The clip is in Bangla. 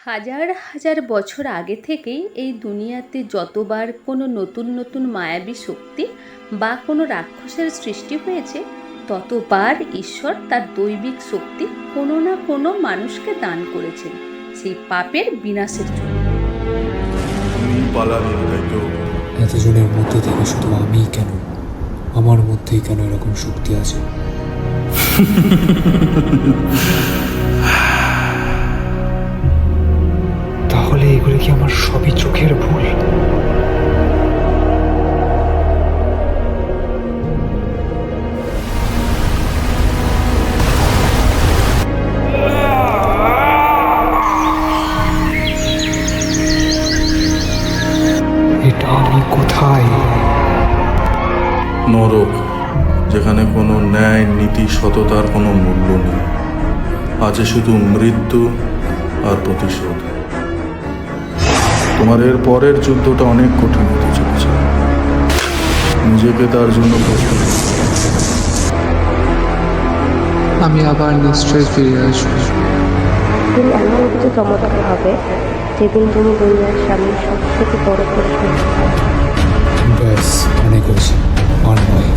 হাজার হাজার বছর আগে থেকেই এই দুনিয়াতে যতবার কোনো নতুন নতুন মায়াবী শক্তি বা কোনো রাক্ষসের সৃষ্টি হয়েছে, ততবার ঈশ্বর তার দৈবিক শক্তি কোনো না কোনো মানুষকে দান করেছেন সেই পাপের বিনাশের জন্য। পালানি, তাই তো? এতজনের মধ্যে থেকে শুধু আমিই কেন, আমার মধ্যেই কেন এরকম শক্তি আছে? তাহলে এগুলো কি আমার সবই চোখের ভুল? এটা আমি কোথায়? নরক, যেখানে কোনো ন্যায়, নীতি, সততার কোনো মূল্য নেই। আছে শুধু মৃত্যু আর প্রতিশোধ। তোমার এর পরের যুদ্ধটা অনেক কঠিন হতে চলেছে। নিজেকে তার জন্য প্রস্তুত করো। আমি আবার নিশ্চয়ই ফিরে আসবো। দিন এমন কিছু চমৎকার হবে যেদিন তুমি দুনিয়ার সামনে সব থেকে বড় প্রশ্ন। ব্যাস, অনেক হয়েছে, আর নয়।